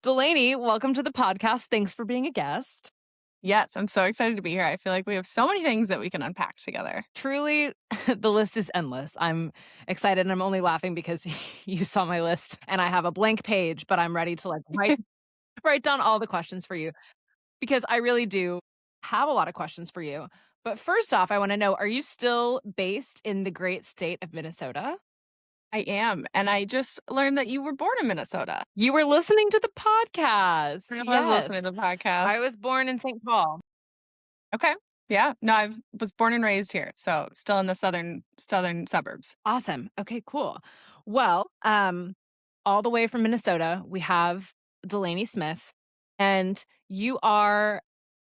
Delaney, welcome to the podcast. Thanks for being a guest. Yes, I'm so excited to be here. I feel like we have so many things that we can unpack together. Truly, the list is endless. I'm excited and I'm only laughing because you saw my list and I have a blank page, but I'm ready to write down all the questions for you because I really do have a lot of questions for you. But first off, I want to know, are you still based in the great state of Minnesota? I am. And I just learned that you were born in Minnesota. You were listening to the podcast. I was Yes. listening to the I podcast. was born in St. Paul. Okay. Yeah. No, I was born and raised here. So still in the southern suburbs. Awesome. Okay, cool. Well, all the way from Minnesota, we have Delaney Smith, and you are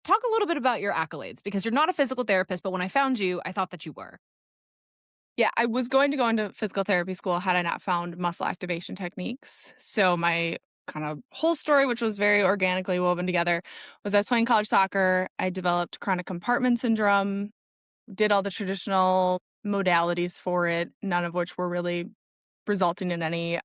talk a little bit about your accolades because you're not a physical therapist, but when I found you, I thought that you were. Yeah, I was going to go into physical therapy school had I not found muscle activation techniques. So my kind of whole story, which was very organically woven together, was I was playing college soccer. I developed chronic compartment syndrome, did all the traditional modalities for it, none of which were really resulting in any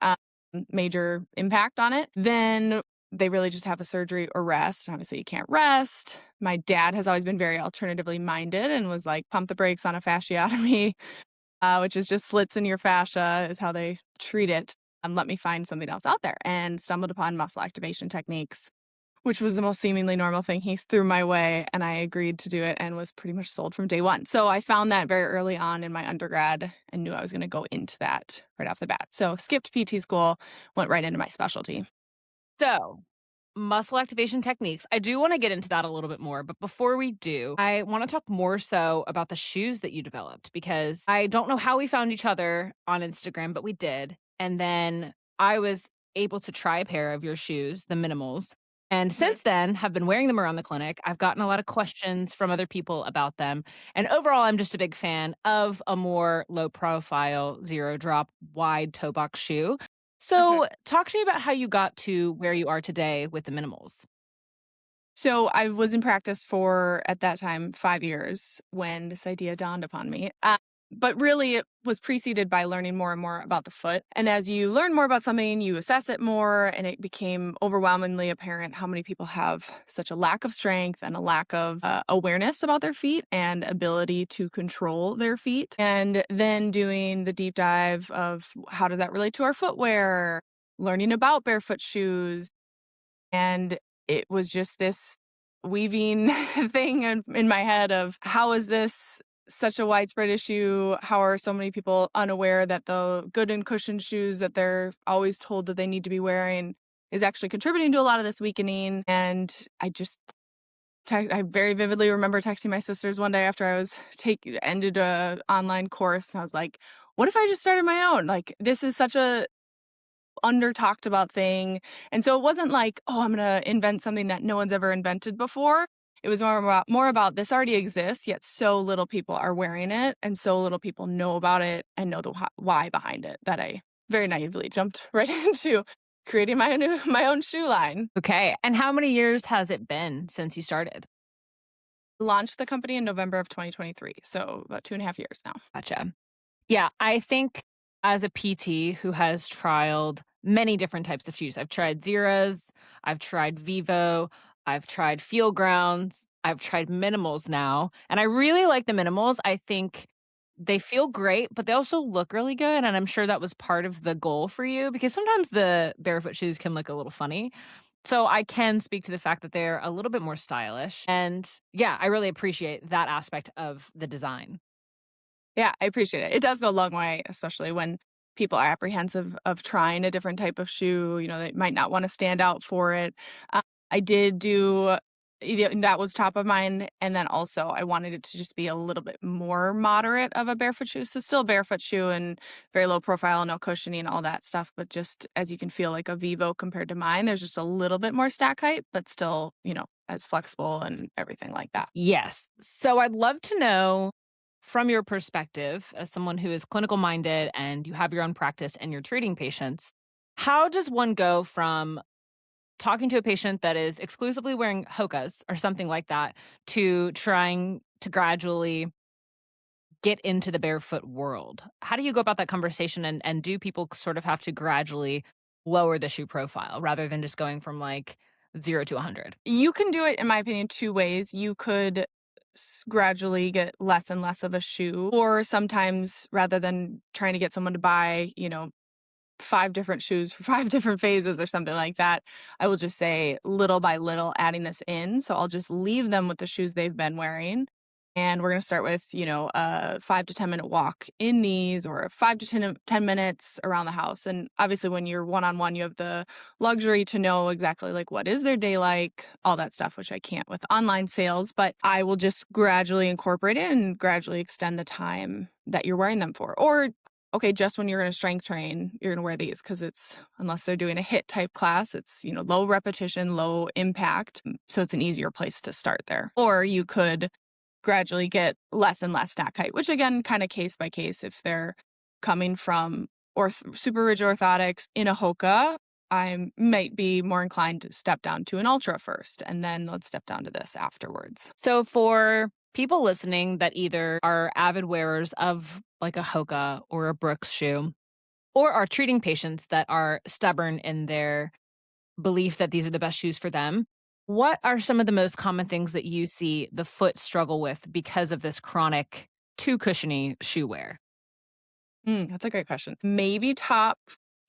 major impact on it. Then they really just have a surgery or rest. And obviously, you can't rest. My dad has always been very alternatively minded and was like, pump the brakes on a fasciotomy, which is just slits in your fascia, is how they treat it. And let me find something else out there, and stumbled upon muscle activation techniques, which was the most seemingly normal thing he threw my way, and I agreed to do it and was pretty much sold from day one. So I found that very early on in my undergrad and knew I was going to go into that right off the bat. So skipped PT school, went right into my specialty. So, muscle activation techniques. I do want to get into that a little bit more, but before we do, I want to talk more so about the shoes that you developed because I don't know how we found each other on Instagram, but we did. And then I was able to try a pair of your shoes, the minimals. And since then, have been wearing them around the clinic. I've gotten a lot of questions from other people about them. And overall, I'm just a big fan of a more low profile, zero drop, wide toe box shoe. Mhm. So, talk to me about how you got to where you are today with the minimals. So I was in practice for, at that time, 5 years when this idea dawned upon me. But really, it was preceded by learning more and more about the foot. And as you learn more about something, you assess it more, and it became overwhelmingly apparent how many people have such a lack of strength and a lack of awareness about their feet and ability to control their feet. And then doing the deep dive of how does that relate to our footwear, learning about barefoot shoes, and it was just this weaving thing in my head of how is this such a widespread issue? How are so many people unaware that the good and cushioned shoes that they're always told that they need to be wearing is actually contributing to a lot of this weakening? And I just I very vividly remember texting my sisters one day after I was ended a online course, and I was like, what if I just started my own? Like, this is such a under talked about thing. And so it wasn't like, oh, I'm going to invent something that no one's ever invented before. It was more about this already exists, yet so little people are wearing it, and so little people know about it and know the why behind it, that I very naively jumped right into creating my own shoe line. Okay. And how many years has it been since you started? Launched the company in November of 2023, so about 2.5 years now. Gotcha. Yeah. I think as a PT who has trialed many different types of shoes, I've tried Zeras, I've tried Vivo, I've tried Feel Grounds, I've tried minimals now. And I really like the minimals. I think they feel great, but they also look really good. And I'm sure that was part of the goal for you because sometimes the barefoot shoes can look a little funny. So I can speak to the fact that they're a little bit more stylish. And yeah, I really appreciate that aspect of the design. Yeah, I appreciate it. It does go a long way, especially when people are apprehensive of trying a different type of shoe. They might not want to stand out for it. Uh, I did do that was top of mind, and then also I wanted it to just be a little bit more moderate of a barefoot shoe. So still barefoot shoe and very low profile, no cushioning, all that stuff. But just as you can feel like a Vivo compared to mine, there's just a little bit more stack height, but still, as flexible and everything like that. Yes. So I'd love to know from your perspective, as someone who is clinical minded and you have your own practice and you're treating patients, how does one go from talking to a patient that is exclusively wearing Hokas or something like that to trying to gradually get into the barefoot world? How do you go about that conversation and do people sort of have to gradually lower the shoe profile rather than just going from like 0 to 100? You can do it, in my opinion, 2 ways. You could gradually get less and less of a shoe, or sometimes rather than trying to get someone to buy, 5 different shoes for 5 different phases or something like that, I will just say little by little adding this in. So I'll just leave them with the shoes they've been wearing. And we're going to start with, a 5 to 10-minute walk in these, or a 5 to 10 minutes around the house. And obviously, when you're one on one, you have the luxury to know exactly like what is their day like, all that stuff, which I can't with online sales. But I will just gradually incorporate it and gradually extend the time that you're wearing them for. Or okay, just when you're going to strength train, you're going to wear these because unless they're doing a hit type class, it's, low repetition, low impact. So it's an easier place to start there. Or you could gradually get less and less stack height, which again, kind of case by case. If they're coming from super rigid orthotics in a Hoka, I might be more inclined to step down to an Ultra first, and then let's step down to this afterwards. So for people listening that either are avid wearers of like a Hoka or a Brooks shoe, or are treating patients that are stubborn in their belief that these are the best shoes for them, what are some of the most common things that you see the foot struggle with because of this chronic too cushiony shoe wear? That's a great question. Maybe top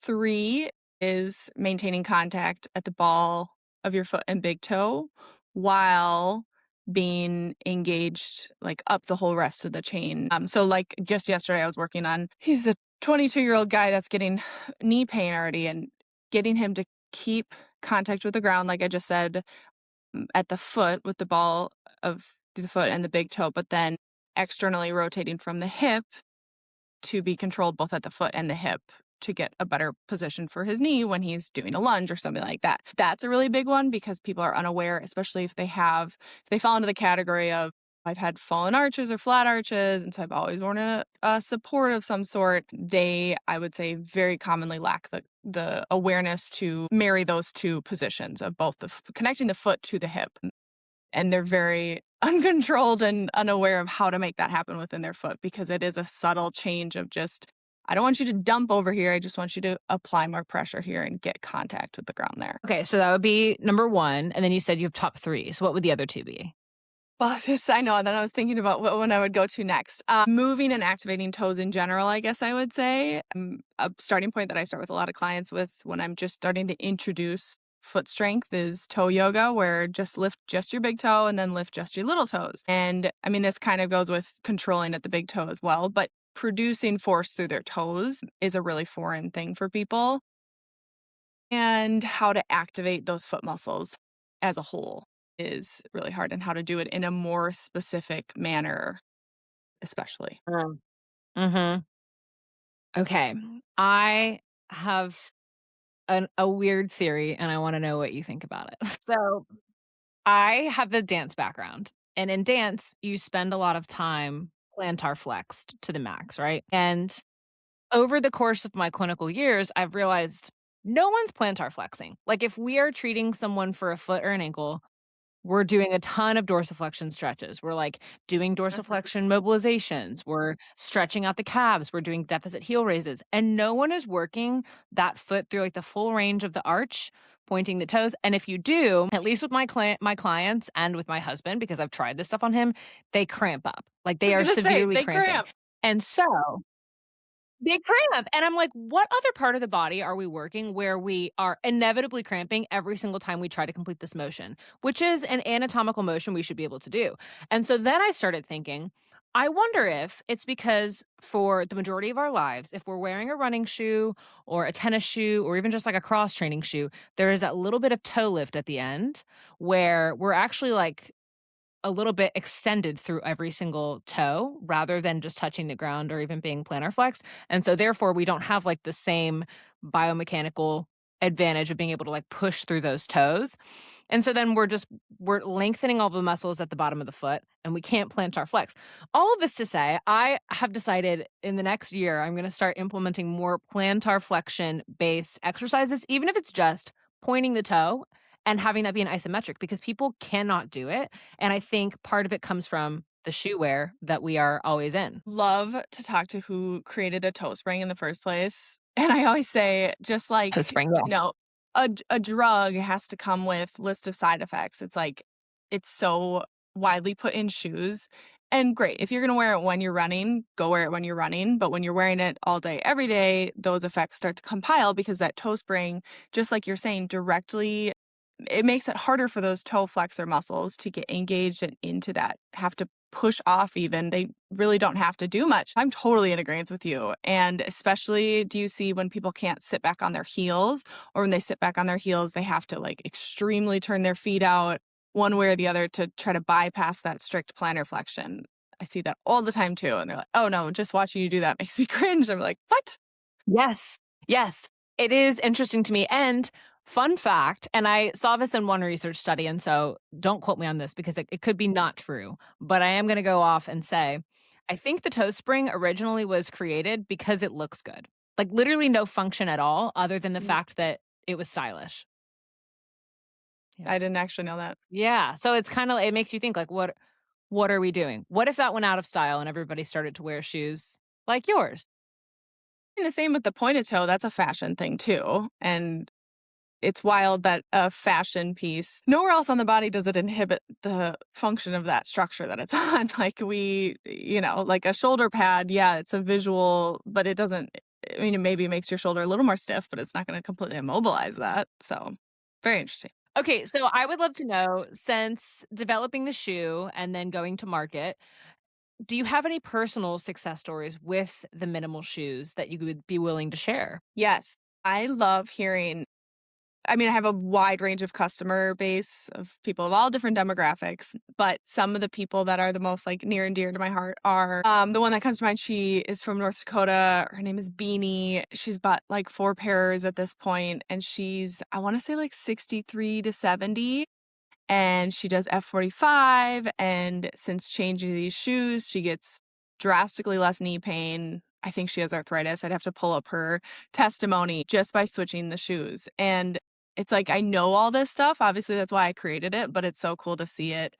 3 is maintaining contact at the ball of your foot and big toe while being engaged, like, up the whole rest of the chain. So, like, just yesterday, I was working on he's a 22-year-old guy that's getting knee pain already, and getting him to keep contact with the ground, like I just said, at the foot with the ball of the foot and the big toe, but then externally rotating from the hip to be controlled both at the foot and the hip to get a better position for his knee when he's doing a lunge or something like that. That's a really big one because people are unaware, especially if they fall into the category of I've had fallen arches or flat arches, and so I've always worn a support of some sort. They, I would say, very commonly lack the awareness to marry those two positions of both connecting the foot to the hip. And they're very uncontrolled and unaware of how to make that happen within their foot because it is a subtle change of just, I don't want you to dump over here. I just want you to apply more pressure here and get contact with the ground there. Okay, so that would be number 1, and then you said you have top 3. So what would the other 2 be? Well, I know. Then I was thinking about what one I would go to next. Moving and activating toes in general, I guess I would say. A starting point that I start with a lot of clients with when I'm just starting to introduce foot strength is toe yoga, where just lift just your big toe and then lift just your little toes. And I mean, this kind of goes with controlling at the big toe as well, but producing force through their toes is a really foreign thing for people. And how to activate those foot muscles as a whole is really hard, and how to do it in a more specific manner, especially. Mhm. Okay. I have a weird theory, and I wanna know what you think about it. So, I have the dance background, and in dance, you spend a lot of time plantar flexed to the max, right? And over the course of my clinical years, I've realized no one's plantar flexing. Like, if we are treating someone for a foot or an ankle, we're doing a ton of dorsiflexion stretches. We're, like, doing Mhm. dorsiflexion mobilizations. We're stretching out the calves. We're doing deficit heel raises, and no one is working that foot through, like, the full range of the arch, pointing the toes, and if you do, at least with my clients and with my husband, because I've tried this stuff on him, they cramp up. Like, I they was are gonna say, severely they cramping, cramp. and so they cramp, and I'm like, "What other part of the body are we working where we are inevitably cramping every single time we try to complete this motion?" Which is an anatomical motion we should be able to do. And so then I started thinking, I wonder if it's because for the majority of our lives, if we're wearing a running shoe or a tennis shoe or even just like a cross training shoe, there is that little bit of toe lift at the end where we're actually like a little bit extended through every single toe rather than just touching the ground or even being plantar flexed. And so therefore we don't have like the same biomechanical advantage of being able to like push through those toes. And so then we're lengthening all the muscles at the bottom of the foot and we can't plantar flex. All of this to say, I have decided in the next year I'm going to start implementing more plantar flexion based exercises, even if it's just pointing the toe and having that be an isometric because people cannot do it. And I think part of it comes from the shoe wear that we are always in. Love to talk to who created a toe spring in the first place. And I always say, just To like, spring, yeah. a drug has to come with list of side effects. It's like, it's so widely put in shoes. And great, if you're gonna wear it when you're running, go wear it when you're running. But when you're wearing it all day, every day, those effects start to compile because that toe spring, just like you're saying, directly it makes it harder for those toe flexor muscles to get engaged and into that, have to push off even. They really don't have to do much. I'm totally in agreement with you. And especially, do you see when people can't sit back on their heels, or when they sit back on their heels, they have to like extremely turn their feet out one way or the other to try to bypass that strict plantar flexion. I see that all the time too. And they're like, oh no, just watching you do that makes me cringe. I'm like, what? Yes. Yes. It is interesting to me. And fun fact, and I saw this in one research study, and so don't quote me on this because it could be not true, but I am going to go off and say I think the toe spring originally was created because it looks good. Like literally no function at all other than the Mm, fact that it was stylish. Yeah. I didn't actually know that. Yeah. So it's kind of, it makes you think like, what are we doing? What if that went out of style and everybody started to wear shoes like yours? And the same with the pointed toe, that's a fashion thing too. And it's wild that a fashion piece nowhere else on the body does it inhibit the function of that structure that it's on. Like like a shoulder pad, yeah, it's a visual, but it doesn't I mean, it maybe makes your shoulder a little more stiff, but it's not gonna completely immobilize that. So, very interesting. Okay, so I would love to know, since developing the shoe and then going to market, do you have any personal success stories with the minimal shoes that you would be willing to share? Yes, I love hearing I mean, I have a wide range of customer base of people of all different demographics, but some of the people that are the most like near and dear to my heart are the one that comes to mind. She is from North Dakota. Her name is Beanie. She's bought like 4 pairs at this point, and she's I want to say like 63 to 70 and she does F45. And since changing these shoes, she gets drastically less knee pain. I think she has arthritis. I'd have to pull up her testimony just by switching the shoes. And it's like, I know all this stuff. Obviously, that's why I created it, but it's so cool to see it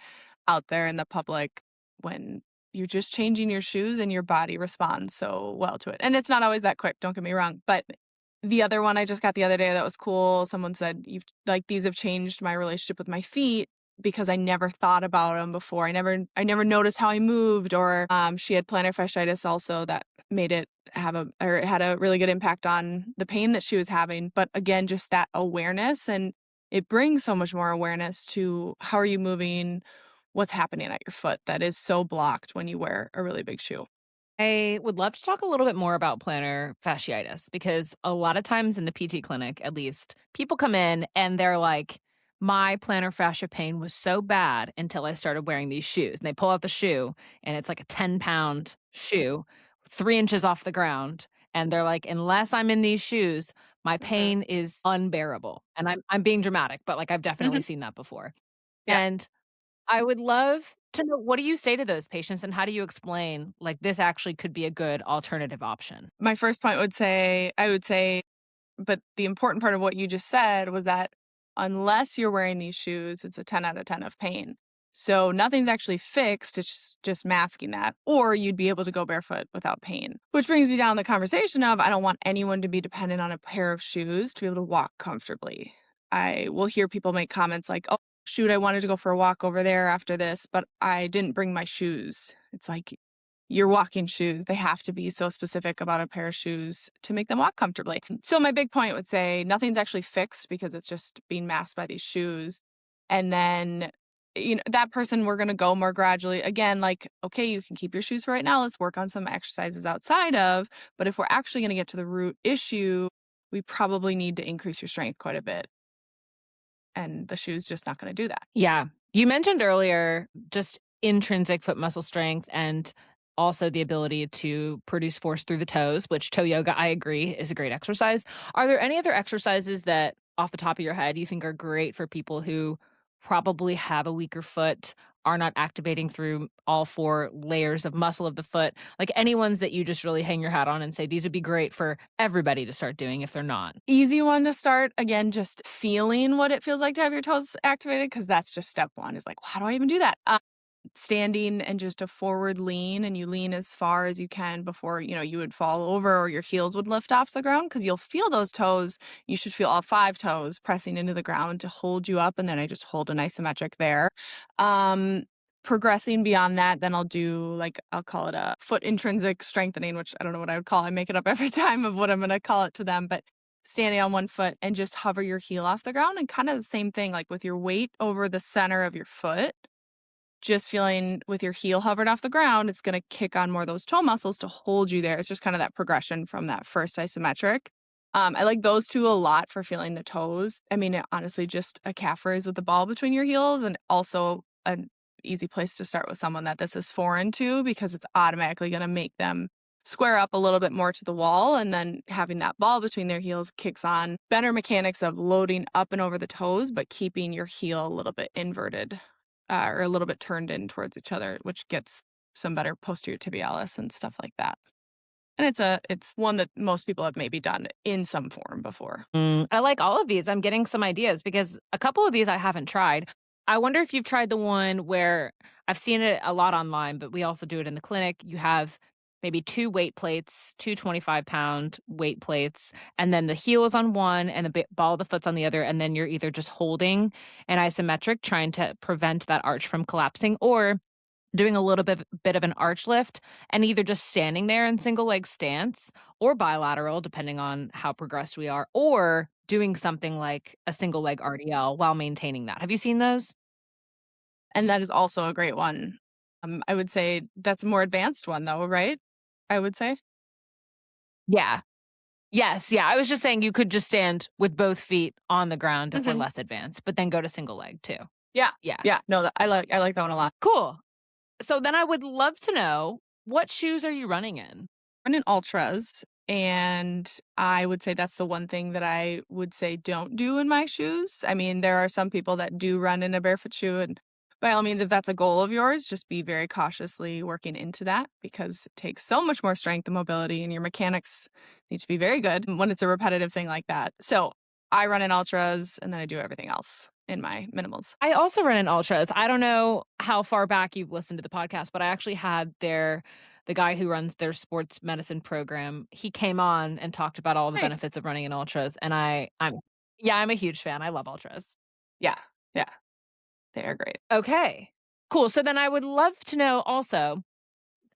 out there in the public when you're just changing your shoes and your body responds so well to it. And it's not always that quick, don't get me wrong, but the other one I just got the other day that was cool, someone said, "You've like, these have changed my relationship with my feet because I never thought about them before. I never noticed how I moved," or, she had plantar fasciitis also that made it have a or it had a really good impact on the pain that she was having, but again, just that awareness, and it brings so much more awareness to how are you moving, what's happening at your foot that is so blocked when you wear a really big shoe. I would love to talk a little bit more about plantar fasciitis because a lot of times in the PT clinic, at least, people come in and they're like, my plantar fascia pain was so bad until I started wearing these shoes. And they pull out the shoe and it's like a 10-pound shoe, 3 inches off the ground. And they're like, unless I'm in these shoes, my Mhm. pain is unbearable. And I'm being dramatic, but like I've definitely Mhm. seen that before. Yeah. And I would love to know, what do you say to those patients and how do you explain, like, this actually could be a good alternative option? My first point I would say but the important part of what you just said was that unless you're wearing these shoes, it's a 10 out of 10 of pain. So nothing's actually fixed, it's just masking that. Or you'd be able to go barefoot without pain. Which brings me down the conversation of I don't want anyone to be dependent on a pair of shoes to be able to walk comfortably. I will hear people make comments like, oh, shoot, I wanted to go for a walk over there after this, but I didn't bring my shoes. It's like your walking shoes, they have to be so specific about a pair of shoes to make them walk comfortably. So my big point would say nothing's actually fixed because it's just being masked by these shoes. And then, that person, we're going to go more gradually. Again, like, okay, you can keep your shoes for right now. Let's work on some exercises outside of. But if we're actually going to get to the root issue, we probably need to increase your strength quite a bit. And the shoe's just not going to do that. Yeah. You mentioned earlier just intrinsic foot muscle strength and also the ability to produce force through the toes, which toe yoga, I agree, is a great exercise. Are there any other exercises that, off the top of your head, you think are great for people who probably have a weaker foot, are not activating through all four layers of muscle of the foot? Like any ones that you just really hang your hat on and say these would be great for everybody to start doing if they're not? Easy one to start, again, just feeling what it feels like to have your toes activated, because that's just step one is like, "How do I even do that?" standing and just a forward lean, and you lean as far as you can before, you would fall over or your heels would lift off the ground because you'll feel those toes. You should feel all 5 toes pressing into the ground to hold you up, and then I just hold an isometric there. Um, Progressing beyond that, then I'll do, like, I'll call it a foot intrinsic strengthening, which I don't know what I would call it. I make it up every time of what I'm gonna call it to them, but standing on one foot and just hover your heel off the ground and kinda the same thing, like, with your weight over the center of your foot, just feeling with your heel hovered off the ground, it's gonna kick on more of those toe muscles to hold you there. It's just kinda that progression from that first isometric. I like those 2 a lot for feeling the toes. I mean, honestly, just a calf raise with the ball between your heels, and also an easy place to start with someone that this is foreign to, because it's automatically gonna make them square up a little bit more to the wall, and then having that ball between their heels kicks on better mechanics of loading up and over the toes, but keeping your heel a little bit inverted, or a little bit turned in towards each other, which gets some better posterior tibialis and stuff like that. And it's one that most people have maybe done in some form before. I like all of these. I'm getting some ideas because a couple of these I haven't tried. I wonder if you've tried the one where I've seen it a lot online, but we also do it in the clinic. You have maybe 2 weight plates, 2 25-pound weight plates, and then the heel is on one and the ball of the foot's on the other. And then you're either just holding an isometric, trying to prevent that arch from collapsing, or doing a little bit of an arch lift and either just standing there in single leg stance or bilateral, depending on how progressed we are, or doing something like a single leg RDL while maintaining that. Have you seen those? And that is also a great one. I would say that's a more advanced one though, right? I would say. Yeah. Yes. Yeah. I was just saying you could just stand with both feet on the ground if we're Mhm. less advanced, but then go to single leg too. Yeah. Yeah. Yeah. No, I like that one a lot. Cool. So then I would love to know, what shoes are you running in? Run in ultras, and I would say that's the one thing that I would say don't do in my shoes. I mean, there are some people that do run in a barefoot shoe, and by all means, if that's a goal of yours, just be very cautiously working into that, because it takes so much more strength and mobility, and your mechanics need to be very good when it's a repetitive thing like that. So I run in ultras, and then I do everything else in my minimals. I also run in ultras. I don't know how far back you've listened to the podcast, but I actually had the guy who runs their sports medicine program. He came on and talked about all the Nice. benefits of running in ultras, and I'm a huge fan. I love ultras. Yeah. Yeah. They are great. Okay. Cool. So then I would love to know also,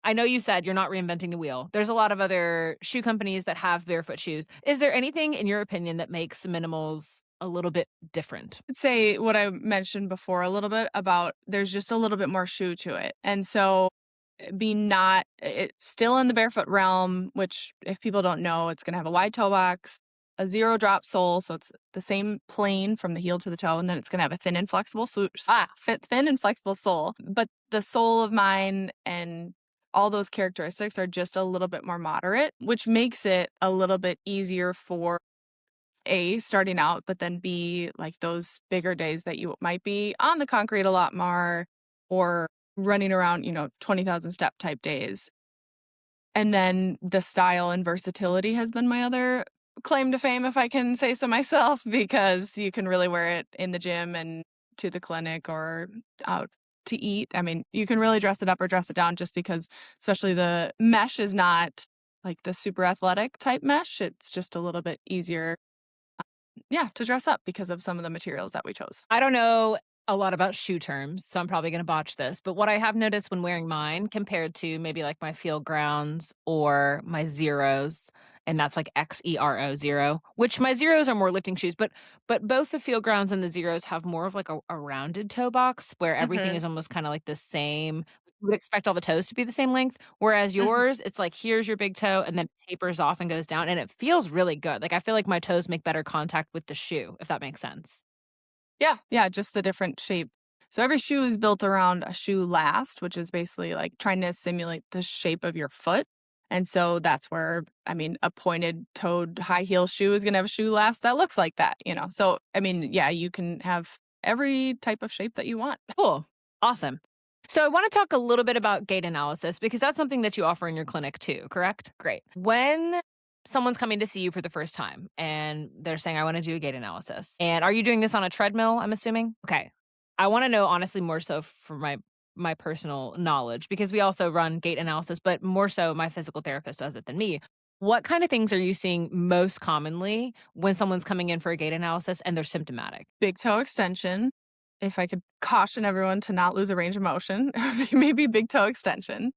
I know you said you're not reinventing the wheel. There's a lot of other shoe companies that have barefoot shoes. Is there anything in your opinion that makes minimals a little bit different? I'd say what I mentioned before a little bit about there's just a little bit more shoe to it. And so being not it's still in the barefoot realm, which if people don't know, it's gonna have a wide toe box, a zero drop sole, so it's the same plane from the heel to the toe, and then it's gonna have a thin and flexible thin and flexible sole. But the sole of mine and all those characteristics are just a little bit more moderate, which makes it a little bit easier for A, starting out, but then B, like those bigger days that you might be on the concrete a lot more, or running around, 20,000 step type days. And then the style and versatility has been my other claim to fame, if I can say so myself, because you can really wear it in the gym and to the clinic or out to eat. I mean, you can really dress it up or dress it down, just because, especially the mesh is not like the super athletic type mesh. It's just a little bit easier, yeah, to dress up because of some of the materials that we chose. I don't know a lot about shoe terms, so I'm probably going to botch this. But what I have noticed when wearing mine compared to maybe like my field grounds or my zeros, and that's like XERO 0, which my zeros are more lifting shoes, but both the field grounds and the zeros have more of like a rounded toe box where everything Mhm, is almost kind of like the same. You would expect all the toes to be the same length, whereas mhm. yours, it's like here's your big toe and then tapers off and goes down, and it feels really good. Like I feel like my toes make better contact with the shoe, if that makes sense. Yeah, yeah, just the different shape. So every shoe is built around a shoe last, which is basically like trying to simulate the shape of your foot. And so that's where, I mean, a pointed toed high heel shoe is going to have a shoe last that looks like that. So, I mean, yeah, you can have every type of shape that you want. Cool. Awesome. So I want to talk a little bit about gait analysis because that's something that you offer in your clinic too, correct? Great. When someone's coming to see you for the first time and they're saying, I want to do a gait analysis. And are you doing this on a treadmill, I'm assuming? Okay. I want to know honestly more so for my my personal knowledge, because we also run gait analysis, but more so my physical therapist does it than me. What kind of things are you seeing most commonly when someone's coming in for a gait analysis and they're symptomatic? Big toe extension. If I could caution everyone to not lose a range of motion, maybe big toe extension.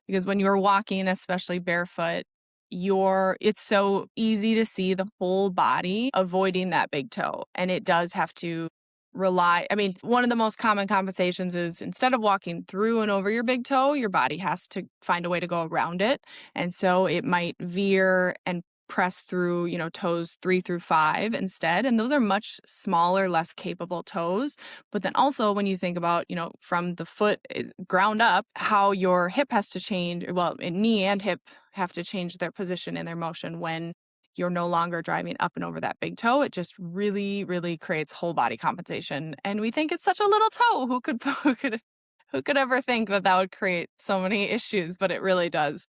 Because when you're walking, especially barefoot, it's so easy to see the whole body avoiding that big toe. And it does have to one of the most common compensations is instead of walking through and over your big toe, your body has to find a way to go around it. And so it might veer and press through, toes 3 through 5 instead. And those are much smaller, less capable toes. But then also when you think about, from the foot ground up, how your hip has to change, well, knee and hip have to change their position and their motion when you're no longer driving up and over that big toe. It just really, really creates whole body compensation. And we think it's such a little toe. Who could ever think that that would create so many issues? But it really does.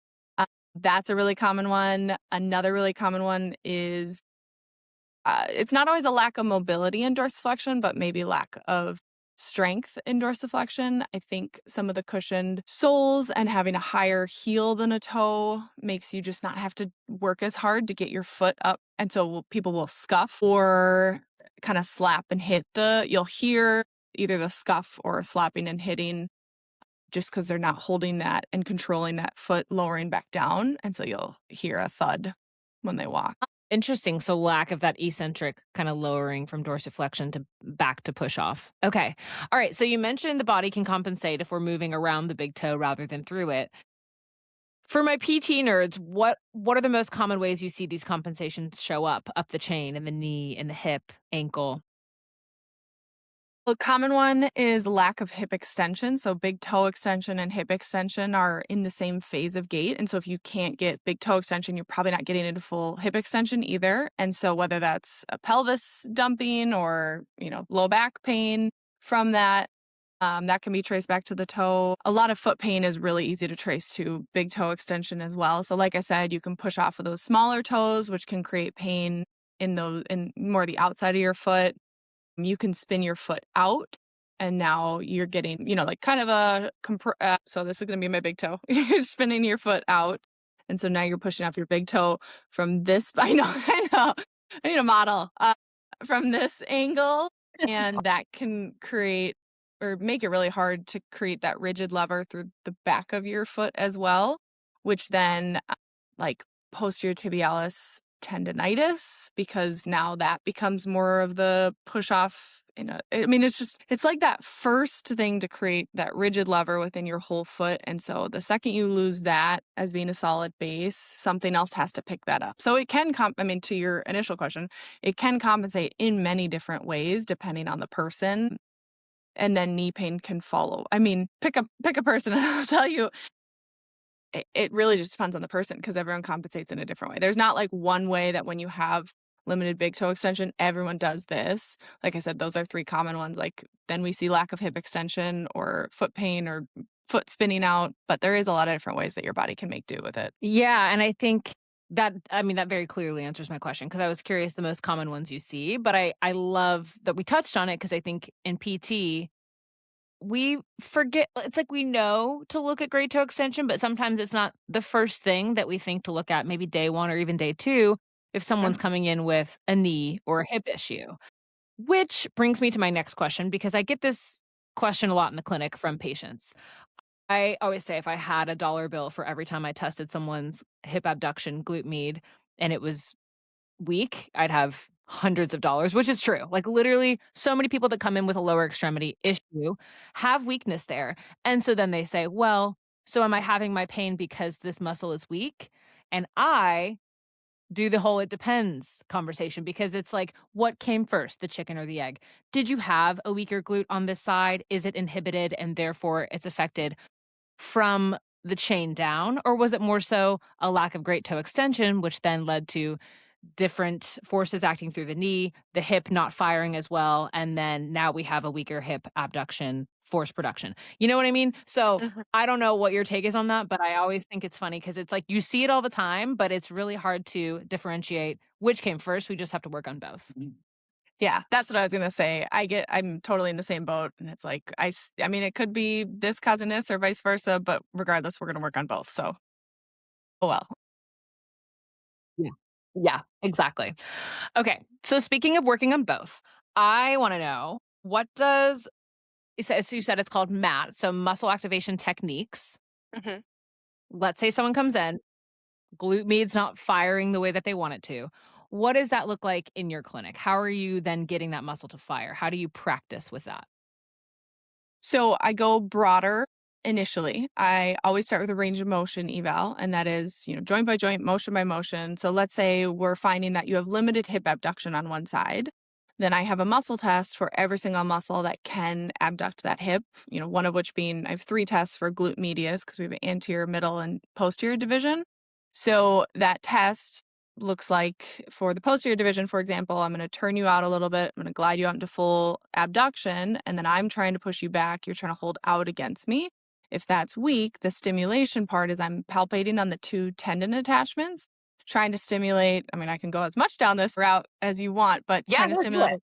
That's a really common one. Another really common one is it's not always a lack of mobility in dorsiflexion, but maybe lack of strength in dorsiflexion. I think some of the cushioned soles and having a higher heel than a toe makes you just not have to work as hard to get your foot up. And so people will scuff or kind of slap and hit you'll hear either the scuff or slapping and hitting just because they're not holding that and controlling that foot lowering back down. And so you'll hear a thud when they walk. Interesting. So lack of that eccentric kind of lowering from dorsiflexion to back to push off. Okay. All right. So you mentioned the body can compensate if we're moving around the big toe rather than through it. For my PT nerds, what are the most common ways you see these compensations show up the chain, in the knee, in the hip, ankle? A common one is lack of hip extension. So big toe extension and hip extension are in the same phase of gait. And so if you can't get big toe extension, you're probably not getting into full hip extension either. And so whether that's a pelvis dumping or, low back pain from that, that can be traced back to the toe. A lot of foot pain is really easy to trace to big toe extension as well. So like I said, you can push off of those smaller toes, which can create pain in more the outside of your foot. You can spin your foot out and now you're getting, like kind of so this is going to be my big toe. You're spinning your foot out. And so now you're pushing off your big toe from this. I know. I need a model from this angle. And that can create or make it really hard to create that rigid lever through the back of your foot as well, which then like posterior tibialis tendinitis, because now that becomes more of the push off it's like that first thing to create that rigid lever within your whole foot. And so the second you lose that as being a solid base, something else has to pick that up. So it can to your initial question, it can compensate in many different ways depending on the person. And then knee pain can follow. Pick a person and I'll tell you it really just depends on the person because everyone compensates in a different way. There's not like one way that when you have limited big toe extension, everyone does this. Like I said, those are 3 common ones. Like then we see lack of hip extension or foot pain or foot spinning out, but there is a lot of different ways that your body can make do with it. Yeah, and I think that very clearly answers my question, because I was curious the most common ones you see, but I love that we touched on it, because I think in PT we forget. It's like we know to look at great toe extension, but sometimes it's not the first thing that we think to look at, maybe day 1 or even day 2, if someone's coming in with a knee or a hip issue. Which brings me to my next question, because I get this question a lot in the clinic from patients. I always say if I had a dollar bill for every time I tested someone's hip abduction glute med and it was weak, I'd have hundreds of dollars, which is true. Like literally so many people that come in with a lower extremity issue have weakness there. And so then they say, well, so am I having my pain because this muscle is weak? And I do the whole it depends conversation, because it's like, what came first, the chicken or the egg? Did you have a weaker glute on this side? Is it inhibited and therefore it's affected from the chain down? Or was it more so a lack of great toe extension, which then led to different forces acting through the knee, the hip not firing as well, and then now we have a weaker hip abduction force production. You know what I mean? So I don't know what your take is on that, but I always think it's funny because it's like you see it all the time, but it's really hard to differentiate which came first. We just have to work on both. Yeah, that's what I was gonna say. I'm totally in the same boat, and it's like, I mean, it could be this causing this or vice versa, but regardless, we're gonna work on both, so, oh well. Yeah. Yeah, exactly. Okay, so speaking of working on both, I wanna know, what does you said it's called MAT, so muscle activation techniques. Mhm. Let's say someone comes in, glute med's not firing the way that they want it to. What does that look like in your clinic? How are you then getting that muscle to fire? How do you practice with that? So I go broader initially. I always start with a range of motion eval, and that is, joint by joint, motion by motion. So let's say we're finding that you have limited hip abduction on one side. Then I have a muscle test for every single muscle that can abduct that hip, one of which being I have three tests for glute medius because we have an anterior, middle, and posterior division. So that test looks like for the posterior division, for example, I'm going to turn you out a little bit. I'm going to glide you out into full abduction, and then I'm trying to push you back. You're trying to hold out against me. If that's weak, the stimulation part is I'm palpating on the two tendon attachments, trying to stimulate. I mean, I can go as much down this route as you want, but Yeah, no, do it.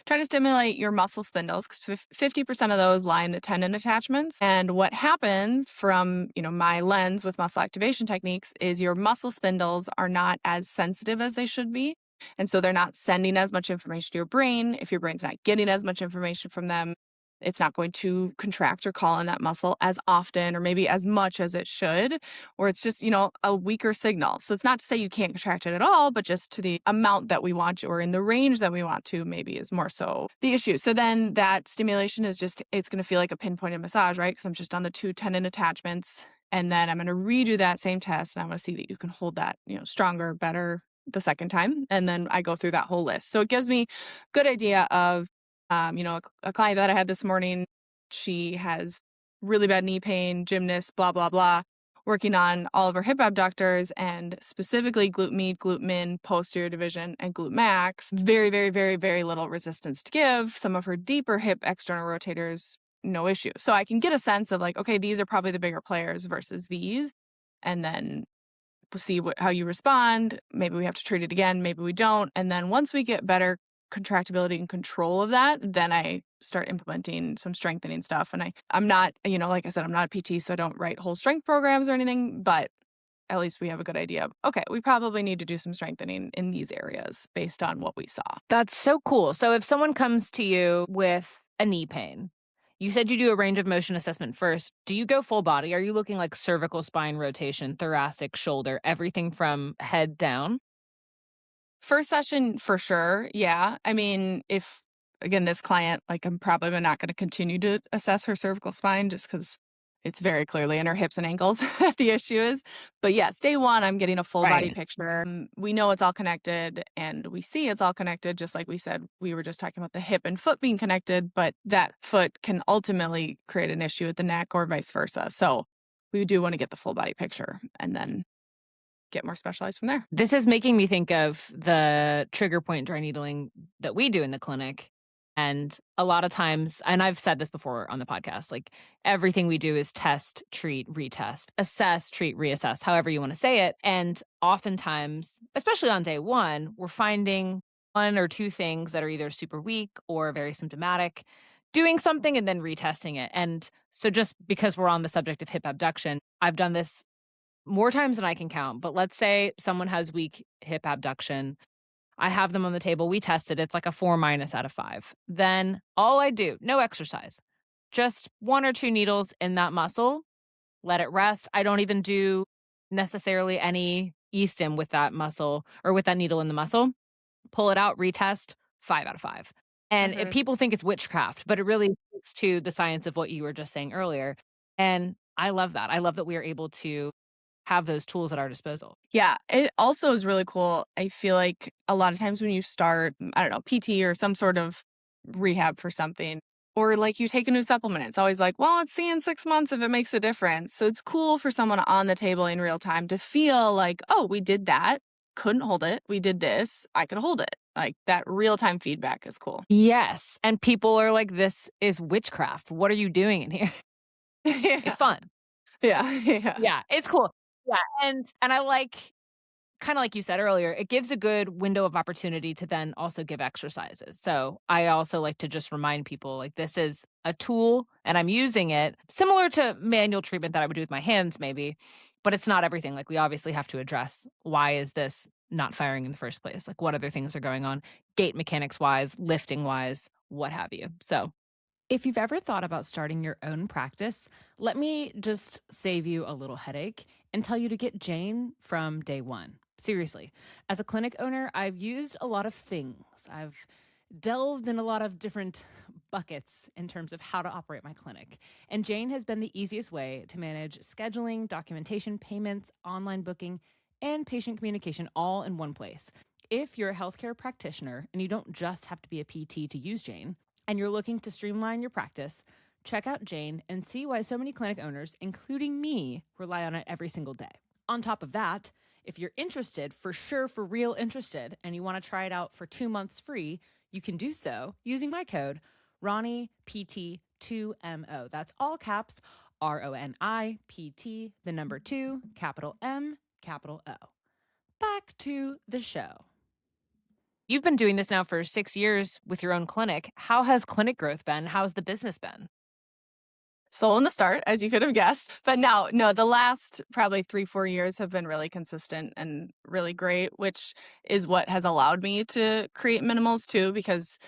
trying to stimulate your muscle spindles because 50% of those lie in the tendon attachments. And what happens from, my lens with muscle activation techniques is your muscle spindles are not as sensitive as they should be. And so they're not sending as much information to your brain. If your brain's not getting as much information from them, it's not going to contract or call on that muscle as often or maybe as much as it should, or it's just, a weaker signal. So it's not to say you can't contract it at all, but just to the amount that we want to, or in the range that we want to, maybe is more so the issue. So then that stimulation is it's going to feel like a pinpointed massage, right? Because I'm just on the two tendon attachments. And then I'm going to redo that same test and I want to see that you can hold that, stronger, better the second time. And then I go through that whole list. So it gives me good idea of a client that I had this morning, she has really bad knee pain, gymnast, blah, blah, blah, working on all of her hip abductors and specifically glute med, glute min, posterior division, and glute max. Very, very, very, very little resistance to give. Some of her deeper hip external rotators, no issue. So I can get a sense of like, okay, these are probably the bigger players versus these. And then we'll see how you respond. Maybe we have to treat it again. Maybe we don't. And then once we get better contractibility and control of that, then I start implementing some strengthening stuff. And I'm not, like I said, I'm not a PT, so I don't write whole strength programs or anything, but at least we have a good idea of, okay, we probably need to do some strengthening in these areas based on what we saw. That's so cool. So if someone comes to you with a knee pain, you said you do a range of motion assessment first. Do you go full body? Are you looking like cervical spine rotation, thoracic, shoulder, everything from head down? First session for sure. Yeah. I mean, if again, this client, like I'm probably not going to continue to assess her cervical spine just because it's very clearly in her hips and ankles that the issue is. But yes, day one, I'm getting a full body Right. picture. We know it's all connected and we see it's all connected. Just like we said, we were just talking about the hip and foot being connected, but that foot can ultimately create an issue with the neck or vice versa. So we do want to get the full body picture and then get more specialized from there. This is making me think of the trigger point dry needling that we do in the clinic. And a lot of times, and I've said this before on the podcast, like everything we do is test, treat, retest, assess, treat, reassess, however you want to say it. And oftentimes, especially on day one, we're finding one or two things that are either super weak or very symptomatic, doing something and then retesting it. And so, just because we're on the subject of hip abduction, I've done this more times than I can count. But let's say someone has weak hip abduction. I have them on the table. We tested. It's like a 4 minus out of 5. Then all I do, no exercise, just one or two needles in that muscle, let it rest. I don't even do necessarily any e-stim with that muscle or with that needle in the muscle. Pull it out, retest, 5 out of 5. And Mhm. people think it's witchcraft, but it really speaks to the science of what you were just saying earlier. And I love that. I love that we are able to have those tools at our disposal. Yeah, it also is really cool. I feel like a lot of times when you start, I don't know, PT or some sort of rehab for something, or like you take a new supplement, it's always like, well, let's see in 6 months if it makes a difference. So it's cool for someone on the table in real time to feel like, oh, we did that, couldn't hold it. We did this, I could hold it. Like that real time feedback is cool. Yes, and people are like, "This is witchcraft. What are you doing in here?" Yeah. It's fun. Yeah. Yeah. Yeah, it's cool. Yeah, and I like kind of like you said earlier, it gives a good window of opportunity to then also give exercises. So I also like to just remind people like this is a tool and I'm using it similar to manual treatment that I would do with my hands, maybe, but it's not everything. Like we obviously have to address why is this not firing in the first place? Like what other things are going on, gait mechanics wise, lifting wise, what have you. So if you've ever thought about starting your own practice, let me just save you a little headache and tell you to get Jane from day one. Seriously, as a clinic owner, I've used a lot of things. I've delved in a lot of different buckets in terms of how to operate my clinic. And Jane has been the easiest way to manage scheduling, documentation, payments, online booking, and patient communication all in one place. If you're a healthcare practitioner and you don't just have to be a PT to use Jane, and you're looking to streamline your practice, check out Jane and see why so many clinic owners, including me, rely on it every single day. On top of that, if you're interested, for sure, for real interested, and you want to try it out for 2 months free, you can do so using my code RonniePT2MO. That's all caps, RONIPT, the number 2, capital M, capital O. Back to the show. You've been doing this now for 6 years with your own clinic. How has clinic growth been? How's the business been? Slow in the start, as you could have guessed. But now, no, the last probably 3, 4 years have been really consistent and really great, which is what has allowed me to create minimals too, because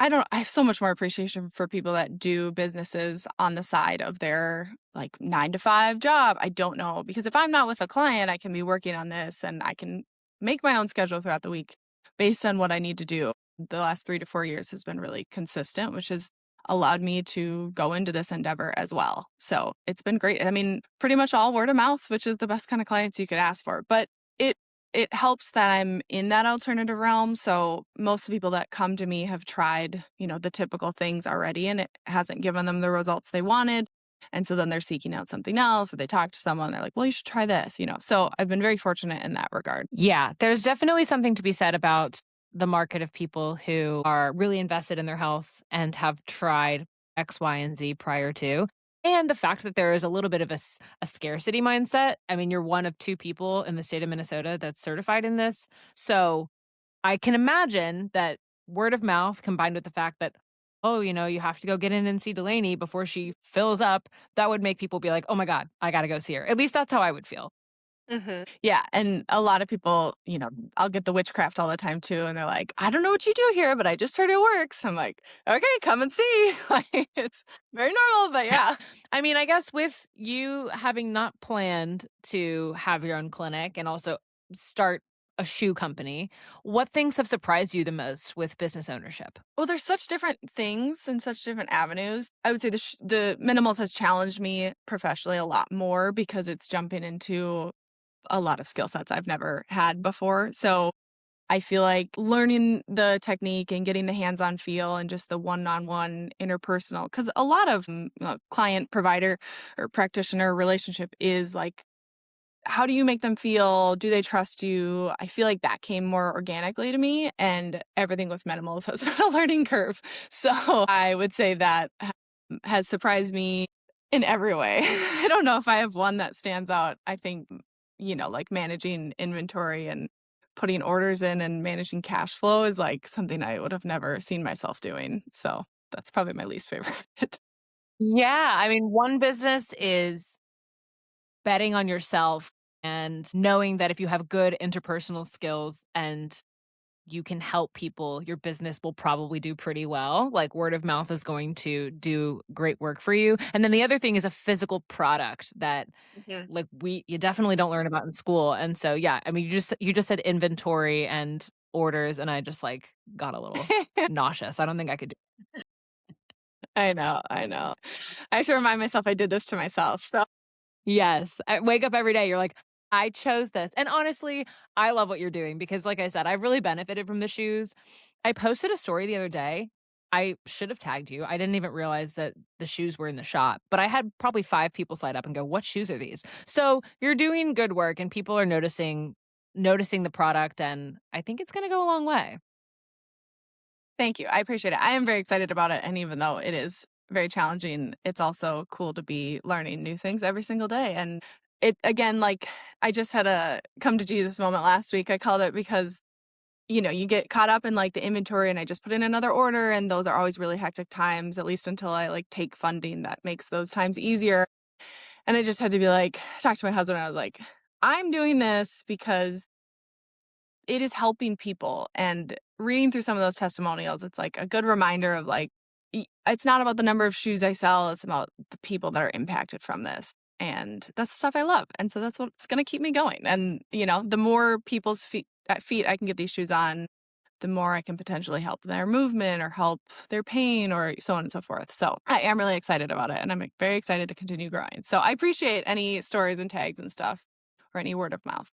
I have so much more appreciation for people that do businesses on the side of their like 9 to 5 job. I don't know, because if I'm not with a client, I can be working on this and I can make my own schedule throughout the week based on what I need to do. The last 3 to 4 years has been really consistent, which has allowed me to go into this endeavor as well. So it's been great. I mean, pretty much all word of mouth, which is the best kind of clients you could ask for. But it it helps that I'm in that alternative realm. So most of the people that come to me have tried, the typical things already, and it hasn't given them the results they wanted. And so then they're seeking out something else, or they talk to someone, they're like, well, you should try this. So I've been very fortunate in that regard. Yeah, there's definitely something to be said about the market of people who are really invested in their health and have tried X, Y, and Z prior to. And the fact that there is a little bit of a scarcity mindset. I mean, you're one of 2 people in the state of Minnesota that's certified in this. So I can imagine that word of mouth combined with the fact that, oh, you have to go get in and see Delaney before she fills up, that would make people be like, oh my God, I got to go see her. At least that's how I would feel. Yeah, and a lot of people, I'll get the witchcraft all the time too, and they're like, "I don't know what you do here, but I just heard it works." I'm like, "Okay, come and see." Like it's very normal, but yeah. I mean, I guess with you having not planned to have your own clinic and also start a shoe company, what things have surprised you the most with business ownership? Well, there's such different things and such different avenues. I would say the minimals has challenged me professionally a lot more because it's jumping into a lot of skill sets I've never had before. So I feel like learning the technique and getting the hands-on feel and just the one-on-one interpersonal, because a lot of client provider or practitioner relationship is like, how do you make them feel? Do they trust you? I feel like that came more organically to me, and everything with minimals has been a learning curve. So I would say that has surprised me in every way. I don't know if I have one that stands out. I think, like managing inventory and putting orders in and managing cash flow is like something I would have never seen myself doing. So that's probably my least favorite. Yeah, I mean, one business is betting on yourself and knowing that if you have good interpersonal skills and you can help people, your business will probably do pretty well. Like word of mouth is going to do great work for you. And then the other thing is a physical product that Mhm. like you definitely don't learn about in school. And so yeah, I mean you just said inventory and orders and I just like got a little nauseous. I don't think I could do. I know, I know. I have to remind myself I did this to myself. So Yes. I wake up every day, you're like, "I chose this." And honestly, I love what you're doing because like I said, I've really benefited from the shoes. I posted a story the other day. I should have tagged you. I didn't even realize that the shoes were in the shop, but I had probably 5 people slide up and go, "What shoes are these?" So, you're doing good work and people are noticing the product, and I think it's gonna go a long way. thank you. I appreciate it. I am very excited about it. And even though it is very challenging, it's also cool to be learning new things every single day. And it again, like, I just had a come to Jesus moment last week, I called it, because, you get caught up in, like, the inventory, and I just put in another order, and those are always really hectic times, at least until I, like, take funding that makes those times easier, and I just had to be like talk to my husband, I was like, "I'm doing this because it is helping people," and reading through some of those testimonials, it's, like, a good reminder of, like, it's not about the number of shoes I sell, it's about the people that are impacted from this, and that's the stuff I love, and so that's what's gonna keep me going, and, the more people's feet I can get these shoes on, the more I can potentially help their movement or help their pain or so on and so forth. So I am really excited about it, and I'm, like, very excited to continue growing. So I appreciate any stories and tags and stuff or any word of mouth.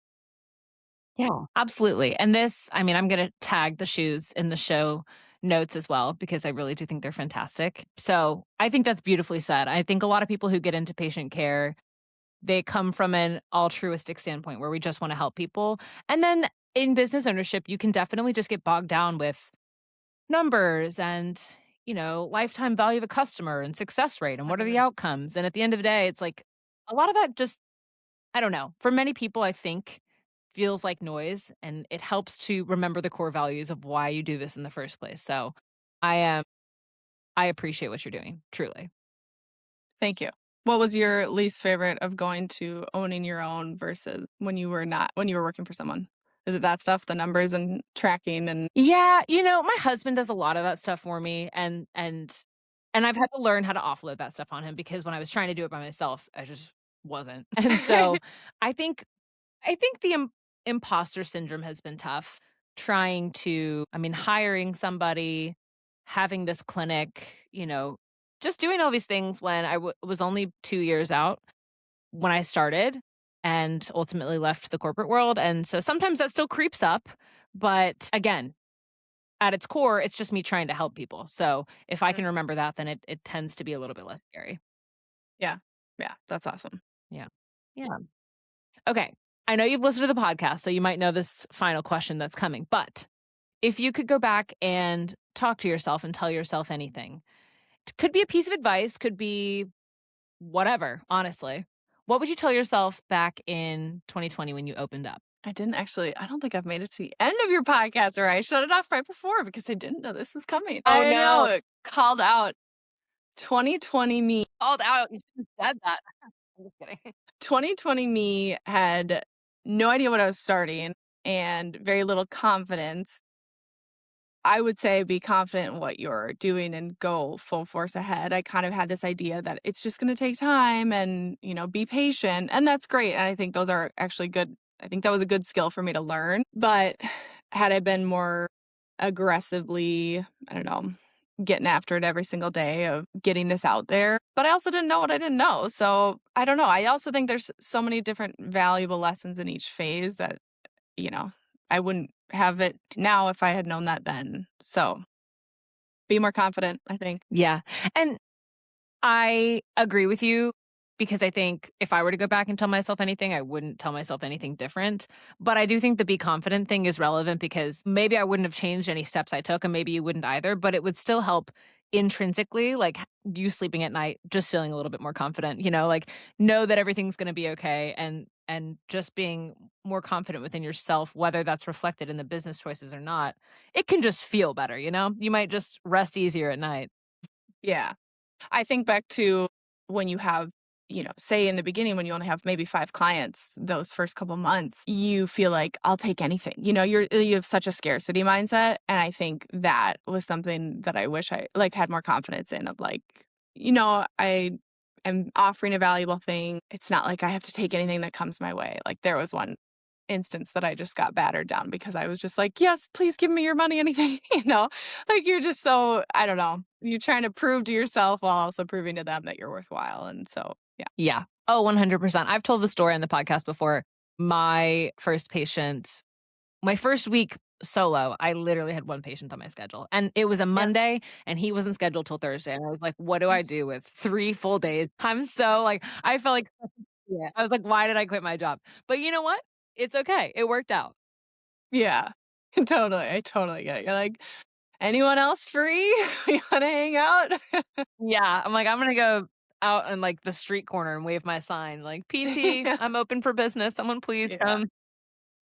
Yeah, absolutely. And this, I mean, I'm going to tag the shoes in the show notes as well because I really do think they're fantastic. So I think that's beautifully said. I think a lot of people who get into patient care, they come from an altruistic standpoint where we just want to help people. And then in business ownership, you can definitely just get bogged down with numbers and, lifetime value of a customer and success rate and what are the Mhm. outcomes. And at the end of the day, it's like a lot of that just I don't know. For many people, I think feels like noise and it helps to remember the core values of why you do this in the first place. So I am I appreciate what you're doing, truly. Thank you. What was your least favorite of going to owning your own versus when you were working for someone? Is it that stuff, the numbers and tracking and Yeah, my husband does a lot of that stuff for me and I've had to learn how to offload that stuff on him because when I was trying to do it by myself, I just wasn't. And so I think I think the imposter syndrome has been tough trying to I mean, hiring somebody, having this clinic, just doing all these things when was only 2 years out when I started and ultimately left the corporate world, and so sometimes that still creeps up, but again, at its core, it's just me trying to help people, so if I Mm, can remember that, then it tends to be a little bit less scary. yeah. Yeah, that's awesome. Yeah. Yeah. Okay. I know you've listened to the podcast, so you might know this final question that's coming. But if you could go back and talk to yourself and tell yourself anything, it could be a piece of advice, could be whatever, honestly. What would you tell yourself back in 2020 when you opened up? I don't think I've made it to the end of your podcast, or I shut it off right before because I didn't know this was coming. Oh I know, no. it called out 2020 me. Called out. You shouldn't have said that. I'm just kidding. 2020 me had no idea what I was starting and very little confidence. I would say be confident in what you're doing and go full force ahead. I kind of had this idea that it's just going to take time and, be patient. And that's great. And I think those are actually good. I think that was a good skill for me to learn. But had I been more aggressively, I don't know, getting after it every single day of getting this out there, but I also didn't know what I didn't know. So I don't know. I also think there's so many different valuable lessons in each phase that you know, I wouldn't have it now if I had known that then. So, be more confident, I think. Yeah. And I agree with you because I think if I were to go back and tell myself anything, I wouldn't tell myself anything different. But I do think the be confident thing is relevant because maybe I wouldn't have changed any steps I took, and maybe you wouldn't either, but it would still help intrinsically, like you sleeping at night, just feeling a little bit more confident, like know that everything's going to be okay and just being more confident within yourself, whether that's reflected in the business choices or not. It can just feel better, You might just rest easier at night. Yeah. I think back to when you have, say in the beginning when you only have maybe 5 clients, those first couple months, you feel like I'll take anything. You have such a scarcity mindset, and I think that was something that I wish I like had more confidence in of like, I am offering a valuable thing. It's not like I have to take anything that comes my way. Like there was one instance that I just got battered down because I was just like, "Yes, please give me your money, anything," you know? Like, you're just so I don't know. You're trying to prove to yourself while also proving to them that you're worthwhile, and so, yeah. Yeah. Oh, 100%. I've told the story on the podcast before. My first patient, my first week solo, I literally had one patient on my schedule. And it was a Yeah. Monday and he wasn't scheduled till Thursday. And I was like, what do I do with 3 full days? I'm so like, I felt like, yeah. I was like, why did I quit my job? But you know what? It's okay. It worked out. Yeah. Totally, I totally get it. You're like, "Anyone else free? You wanna hang out?" Yeah. I'm like, I'm going to go. out on, like, the street corner and wave my sign like, "PT, Yeah, I'm open for business. Someone please yeah, come."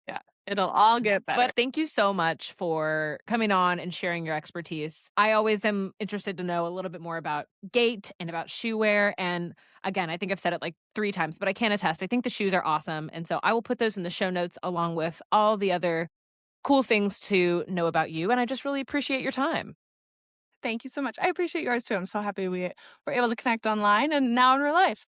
yeah. It'll all get better. But thank you so much for coming on and sharing your expertise. I always am interested to know a little bit more about gait and about shoe wear. And again, I think I've said it like 3 times, but I can attest. I think the shoes are awesome. And so I will put those in the show notes along with all the other cool things to know about you. And I just really appreciate your time. Thank you so much. I appreciate yours too. I'm so happy we were able to connect online and now in real life.